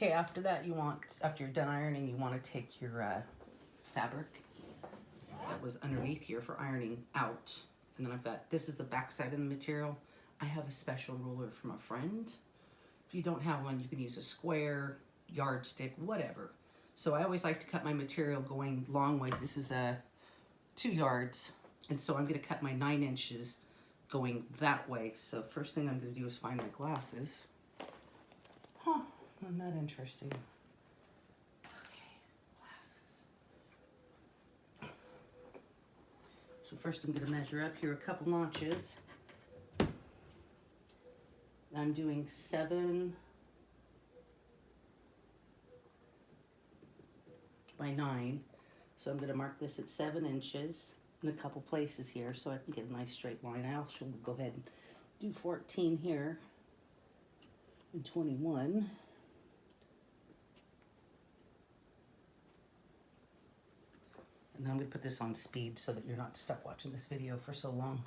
Okay, after that after you're done ironing, you want to take your fabric that was underneath here for ironing out. And then this is the back side of the material. I have a special ruler from a friend. If you don't have one, you can use a square, yardstick, whatever. So I always like to cut my material going long ways. This is 2 yards. And so I'm gonna cut my 9 inches going that way. So first thing I'm gonna do is find my glasses. Huh, isn't that interesting? Okay, glasses. So first I'm gonna measure up here a couple notches. I'm doing 7 by 9. So I'm gonna mark this at 7 inches in a couple places here so I can get a nice straight line. I also will go ahead and do 14 here and 21. And then I'm gonna put this on speed so that you're not stuck watching this video for so long.